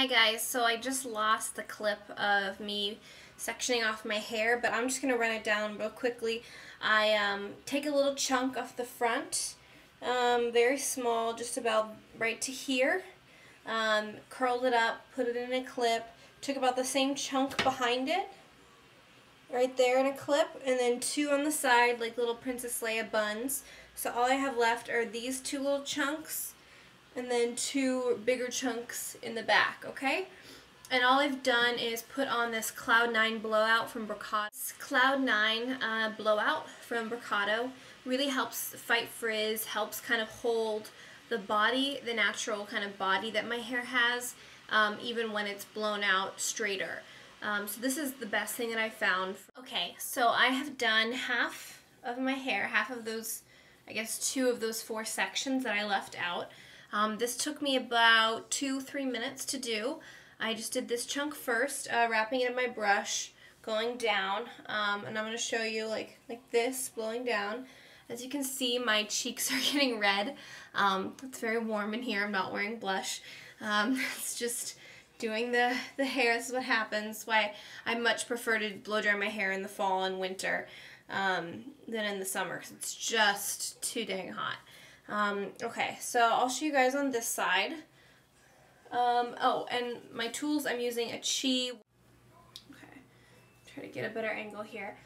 Hi guys, so I just lost the clip of me sectioning off my hair, but I'm just going to run it down real quickly. I take a little chunk off the front, very small, just about right to here, curled it up, put it in a clip, took about the same chunk behind it, right there in a clip, and then two on the side like little Princess Leia buns. So all I have left are these two little chunks, and then two bigger chunks in the back, okay? And all I've done is put on this Cloud 9 blowout from Brocato. This Cloud 9 blowout from Brocato really helps fight frizz, helps kind of hold the body, the natural kind of body that my hair has, even when it's blown out straighter. So this is the best thing that I found. Okay, so I have done half of my hair, half of those, I guess two of those four sections that I left out. This took me about 2-3 minutes to do. I just did this chunk first, wrapping it in my brush, going down, and I'm going to show you like this, blowing down. As you can see, my cheeks are getting red. It's very warm in here. I'm not wearing blush. It's just doing the hair. This is what happens. That's why I much prefer to blow dry my hair in the fall and winter than in the summer, because it's just too dang hot. Okay, so I'll show you guys on this side. Oh, and my tools, I'm using a Chi. Okay, try to get a better angle here.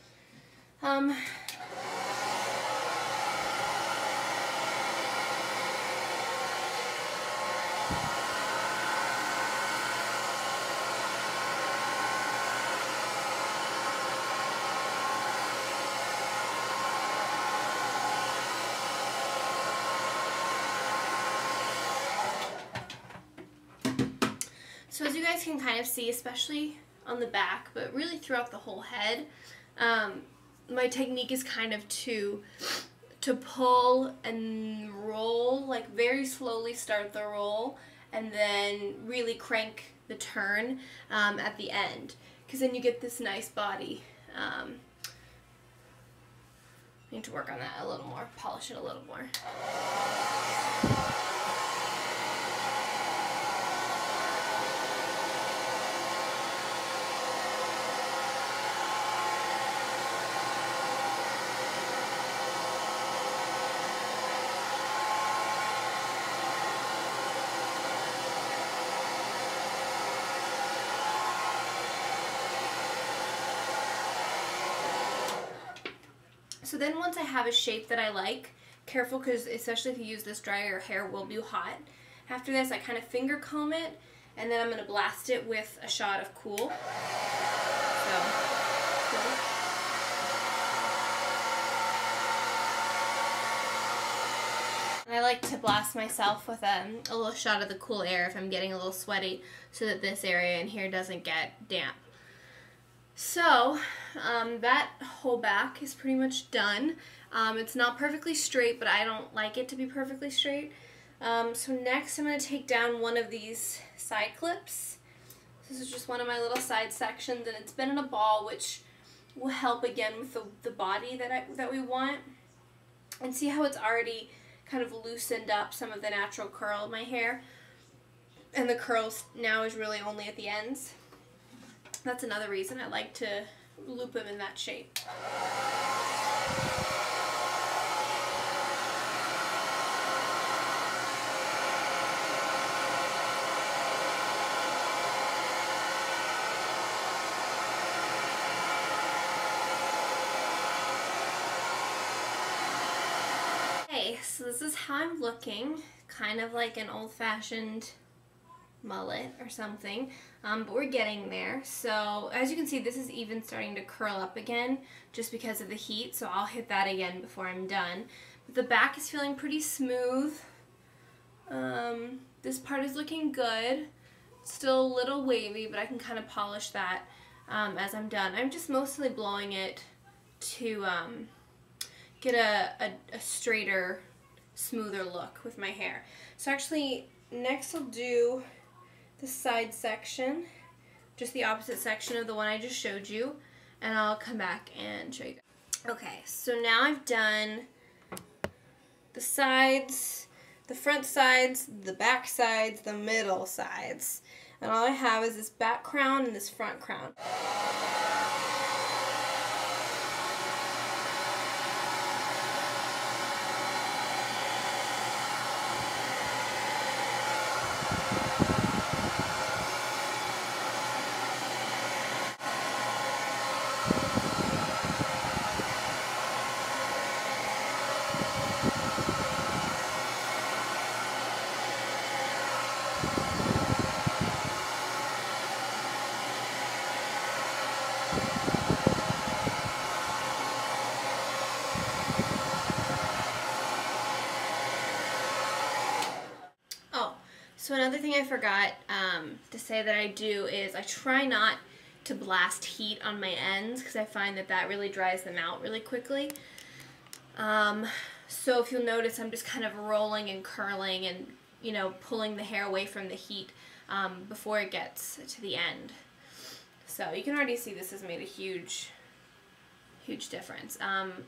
So as you guys can kind of see, especially on the back, but really throughout the whole head, my technique is kind of to pull and roll, like very slowly start the roll, and then really crank the turn at the end, because then you get this nice body. I need to work on that a little more, polish it a little more. So then once I have a shape that I like, careful because especially if you use this dryer, your hair will be hot. After this, I kind of finger comb it, and then I'm going to blast it with a shot of Cool. So, and I like to blast myself with a little shot of the Cool Air if I'm getting a little sweaty, so that this area in here doesn't get damp. So, that whole back is pretty much done. It's not perfectly straight, but I don't like it to be perfectly straight. So next I'm going to take down one of these side clips. This is just one of my little side sections, and it's been in a ball, which will help again with the body that we want. And see how it's already kind of loosened up some of the natural curl of my hair, and the curls now is really only at the ends. That's another reason I like to loop them in that shape. Okay, so this is how I'm looking, kind of like an old-fashioned mullet or something, but we're getting there. So as you can see, this is even starting to curl up again just because of the heat, so I'll hit that again before I'm done. But the back is feeling pretty smooth. This part is looking good. Still a little wavy, but I can kind of polish that as I'm done. I'm just mostly blowing it to get a straighter, smoother look with my hair. So actually, next I'll do the side section, just the opposite section of the one I just showed you, and I'll come back and show you guys. Okay, so now I've done the sides, the front sides, the back sides, the middle sides. And all I have is this back crown and this front crown. So another thing I forgot to say that I do is I try not to blast heat on my ends because I find that that really dries them out really quickly. So if you'll notice, I'm just kind of rolling and curling and, you know, pulling the hair away from the heat before it gets to the end. So you can already see this has made a huge difference. And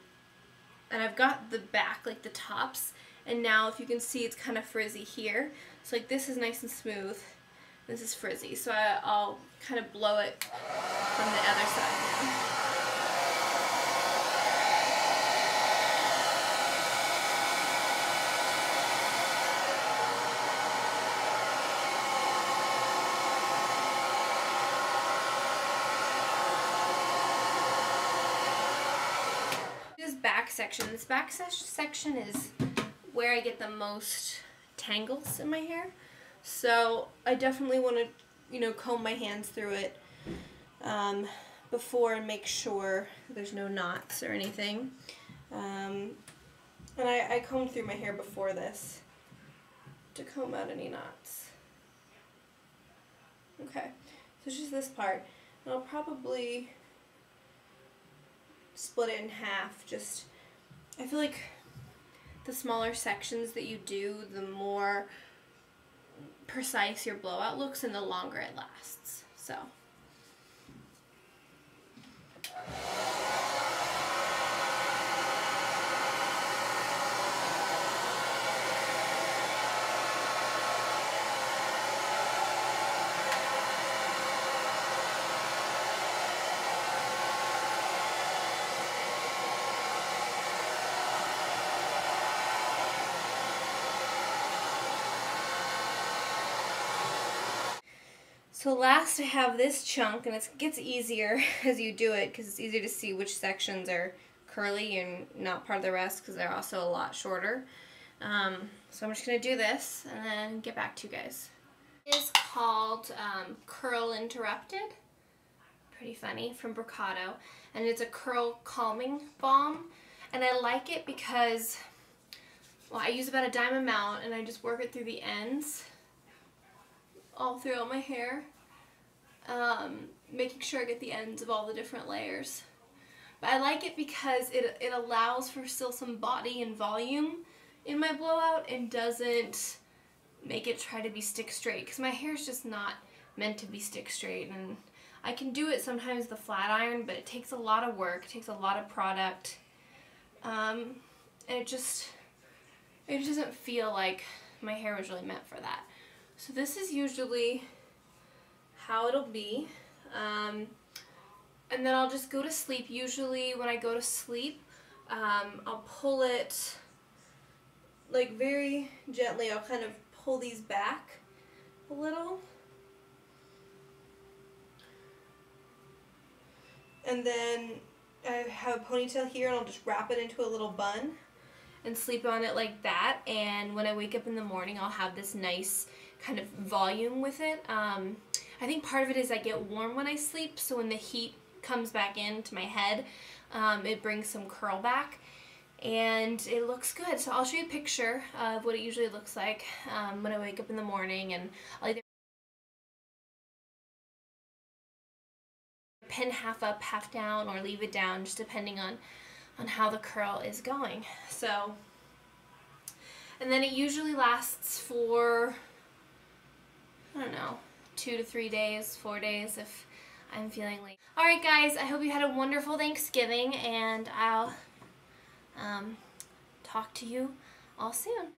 I've got the back, like the tops, and now if you can see it's kind of frizzy here. So like this is nice and smooth, this is frizzy. So I'll kind of blow it from the other side now. Back section. This back section is where I get the most tangles in my hair. So I definitely want to, you know, comb my hands through it before and make sure there's no knots or anything. And I combed through my hair before this to comb out any knots. Okay, so it's just this part. And I'll probably split it in half. Just, I feel like the smaller sections that you do, the more precise your blowout looks and the longer it lasts. So. So last I have this chunk, and it gets easier as you do it because it's easier to see which sections are curly and not part of the rest because they're also a lot shorter. So I'm just going to do this and then get back to you guys. It is called Curl Interrupted. Pretty funny, from Brocato. And it's a curl calming balm. And I like it because, well, I use about a dime amount and I just work it through the ends all throughout my hair, making sure I get the ends of all the different layers. But I like it because it allows for still some body and volume in my blowout and doesn't make it try to be stick straight, because my hair is just not meant to be stick straight. And I can do it sometimes with the flat iron, but it takes a lot of work, it takes a lot of product, and it just doesn't feel like my hair was really meant for that. So this is usually how it'll be, and then I'll just go to sleep. Usually when I go to sleep, I'll pull it like very gently. I'll kind of pull these back a little, and then I have a ponytail here and I'll just wrap it into a little bun and sleep on it like that. And when I wake up in the morning, I'll have this nice kind of volume with it. I think part of it is I get warm when I sleep, so when the heat comes back into my head, it brings some curl back, and it looks good. So I'll show you a picture of what it usually looks like when I wake up in the morning, and I'll either pin half up, half down, or leave it down, just depending on how the curl is going. So, and then it usually lasts for, I don't know, 2 to 3 days, 4 days if I'm feeling late. Alright guys, I hope you had a wonderful Thanksgiving, and I'll talk to you all soon.